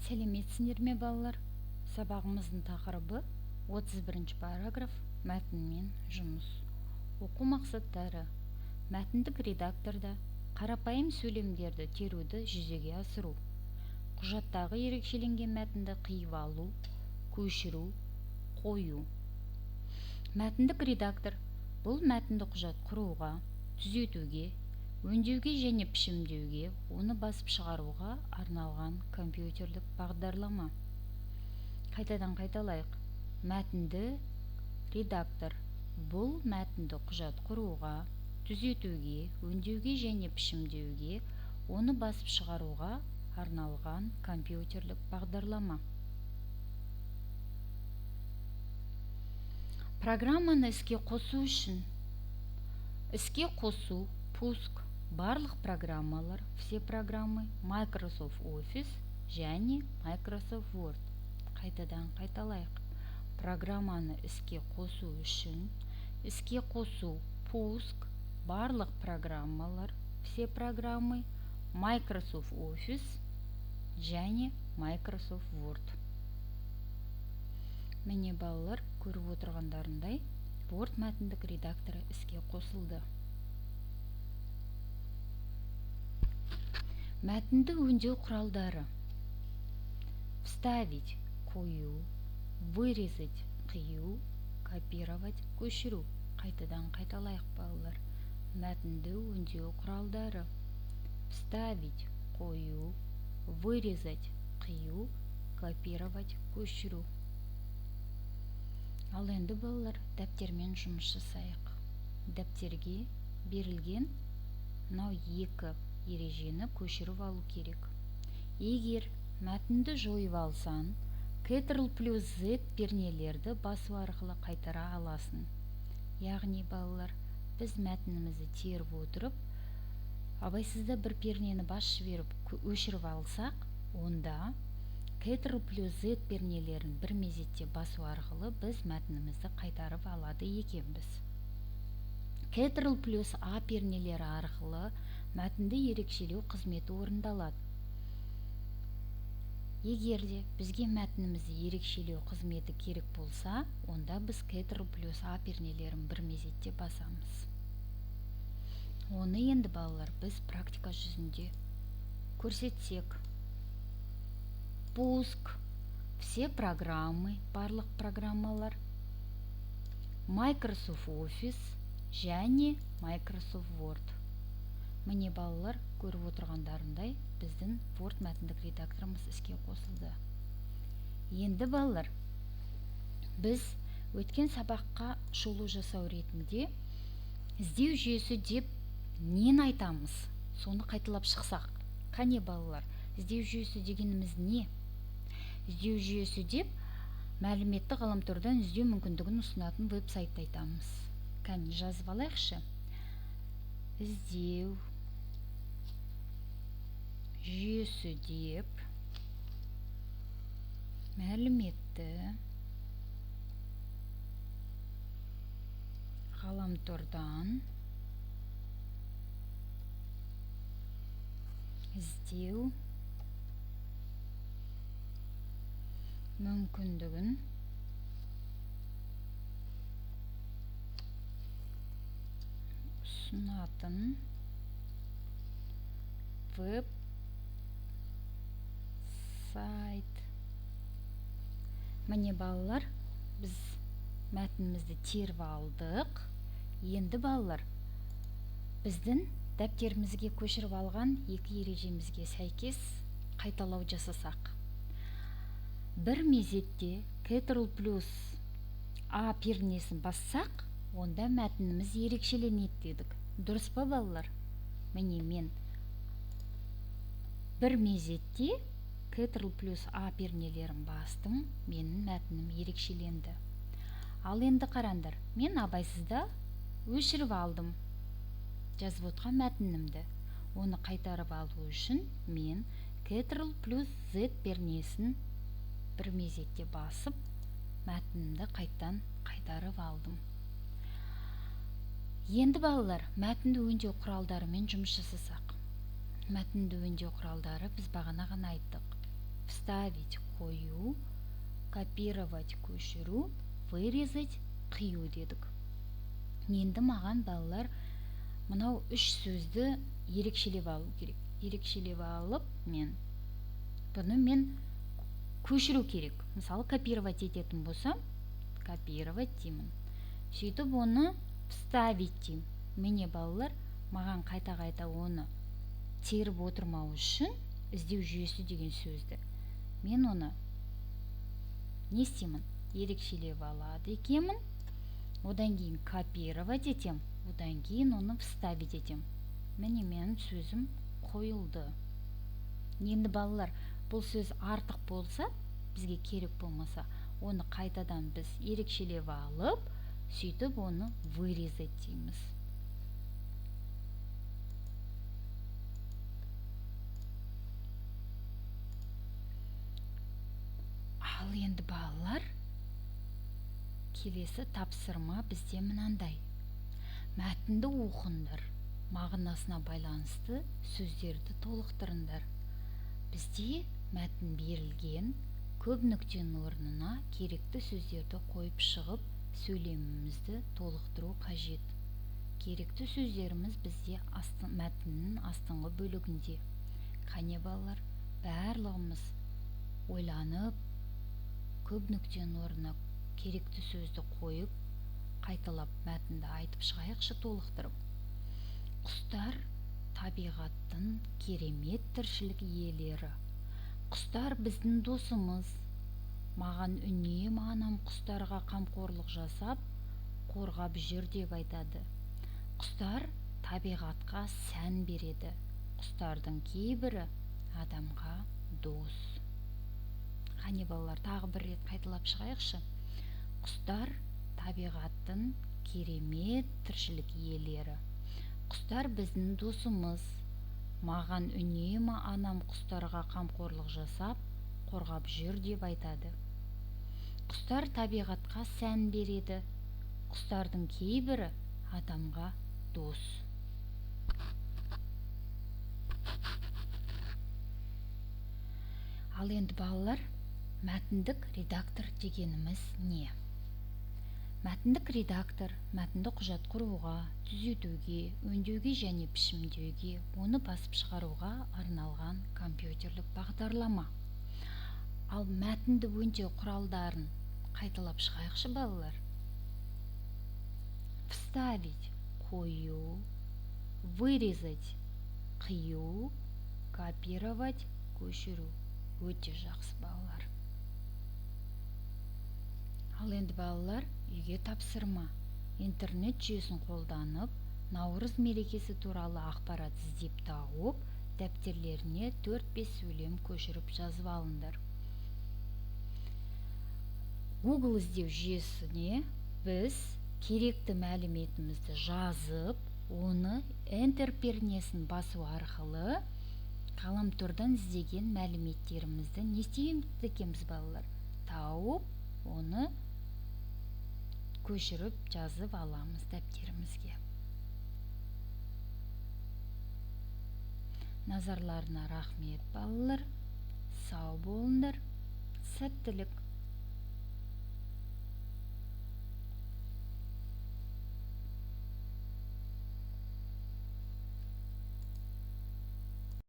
Сәлеметсіңдер ме балалар? Сабағымыздың тақырыбы 31 параграф мәтінмен жұмыс. Оқу мақсаттары: мәтіндік редакторда қарапайым сөйлемдерді теруді жүзеге асыру, құжаттағы ерекшеленген мәтінді қиып алу, көшіру, қою. Мәтіндік редактор бұл мәтінді құжат құруға, түзетуге, өңдеуге және пішімдеуге, оны басып шығаруға арналған компьютерлік бағдарлама. Қайтадан қайталайық. Мәтінді редактор бұл мәтінді құжат құруға, түзетуге, өңдеуге және пішімдеуге, оны басып шығаруға арналған компьютерлік бағдарлама. Программаны іске қосу үшін іске қосу, пуск, барлық программалар, все программы, Microsoft Office және Microsoft Word. Қайтадан қайталайық. Программаны іске қосу үшін іске қосу, пуск, барлық программалар, все программы, Microsoft Office және Microsoft Word. Міне балалар, көріп отырғандарындай Word мәтіндік редакторы іске қосылды. Мәтінді өңдеу құралдары: вставить, қою, вырезать, қию, копировать, көшіру. Қайтадан қайталайық балалар. Мәтінді өңдеу құралдары: вставить, қою, вырезать, қию, копировать, көшіру. Ал енді балалар, дәптермен жұмыс жасайық. Дәптерге берілген мынау екі ережені көшіріп алу керек. Егер мәтінді жойып алсан, Ctrl+Z пернелерді басу арқылы қайтара аласың. Яғни балалар, біз мәтінімізді теріп отырып, абайсызда бір пернені басып жіберіп өшіріп алсақ, онда Ctrl+Z пернелерін бір мезетте басу арқылы біз мәтінімізді қайтарып алады екенбіз. Ctrl+A пернелері арқылы мәтінді ерекшелеу қызметі орындалады. Егер де бізге мәтінімізді ерекшелеу қызметі керек болса, онда біз Ctrl+A пернелерін бір мезетте басамыз. Оны енді балалар біз практика жүзінде көрсетсек. Пуск, все программы, барлық программалар, Microsoft Office және Microsoft Word. Міне балалар, көріп отырғандарындай біздің Word мәтіндік редакторымыз іске қосылды. Енді балалар, біз өткен сабаққа шолу жасау ретінде іздеу жүйесі деп нені айтамыз? Соны қайталап шықсақ. Қане балалар, іздеу жүйесі дегеніміз не? Іздеу жүйесі деп мәліметті ғаламтордан іздеу мүмкіндігін ұсынатын веб-сайтты айтамыз. Қане жазып алайықшы. Іздеу жүйесі деп мәліметті ғаламтордан іздеу мүмкіндігін ұсынатын веб-сайт. Міне балалар, біз мәтінімізді теріп алдық. Енді балалар, біздің дәптерімізге көшіріп алған екі ережемізге сәйкес қайталау жасасақ. Бір мезетте Ctrl+A пернесін бассақ, онда мәтініміз ерекшеленеді дедік. Дұрыс па балалар? Міне мен бір мезетте Ctrl+A пернелерін бастым, менің мәтінім ерекшеленді. Ал енді қараңдар, мен абайсызда өшіріп алдым жазып отқан мәтінімді. Оны қайтарып алу үшін мен Ctrl+Z пернесін бір мезетте басып, мәтінімді қайттан қайтарып алдым. Енді балалар, мәтінді өңдеу құралдарымен жұмыс жасасақ. Мәтінді өңдеу құралдары біз бағана ғана айттық. вставить қою, копировать көшіру, вырезать қию дедік. Енді маған балалар мынау үш сөзді ерекшелеп алу керек. Ерекшелеп алып бұны мен көшіру керек. Мысалы, копировать ететін болсам, копировать деймін. Сөйтіп оны вставить деймін. Міне балалар, маған қайта-қайта оны теріп отырмау үшін іздеу жүйесі деген сөзді мен оны не істеймін? Ерекшелеп алады екенмін. Одан кейін копировать етем, одан кейін оны вставить етем. Міне менің сөзім қойылды. Енді балалар, бұл сөз артық болса, бізге керек болмаса, оны қайтадан біз ерекшелеп алып, сөйтіп оны вырезать дейміз. Ал енді балалар, келесі тапсырма бізде мынандай. Мәтінді оқыңдар, мағынасына байланысты сөздерді толықтырыңдар. Бізде мәтін берілген, көп нүктенің орнына керекті сөздерді қойып шығып, сөйлемімізді толықтыру қажет. Керекті сөздеріміз бізде мәтіннің астыңғы бөлігінде. Қане балалар, барлығымыз ойланып, көп нүктенің орнына керекті сөзді қойып, қайталап мәтінді айтып шығайықшы толықтырып. Құстар табиғаттың керемет тіршілік иелері. Құстар біздің досымыз. Маған үнемі анам құстарға қамқорлық жасап, қорғап жүр деп айтады. Құстар табиғатқа сән береді. Құстардың кейбірі адамға дос. Қане балалар, тағы бір рет қайталап шығайықшы. Құстар табиғаттың керемет тіршілік иелері. Құстар біздің досымыз. Маған үнемі анам құстарға қамқорлық жасап, қорғап жүр деп айтады. Құстар табиғатқа сән береді. Құстардың кейбірі адамға дос. Ал енді балалар, мәтіндік редактор дегеніміз не? Мәтіндік редактор мәтінді құжат құруға, түзетуге, өңдеуге және пішімдеуге, оны басып шығаруға арналған компьютерлік бағдарлама. Ал мәтінді өңдеу құралдарын қайталап шығайықшы балалар. Вставить қою, вырезать қию, копировать көшіру. Өте жақсы балалар. Ал енді балалар, үйге тапсырма. Интернет жүйесін қолданып, Наурыз мерекесі туралы ақпарат іздеп тауып, дәптерлеріне 4-5 сөйлем көшіріп жазып алыңдар. Google іздеу жүйесіне біз керекті мәліметімізді жазып, оны Enter пернесін басу арқылы ғаламтордан іздеген мәліметтерімізді не істейміз екенбіз балалар? Тауып, оны көшіріп жазып аламыз дәптерімізге. Назарларына рахмет балалар. Сау болыңдар. Сәттілік.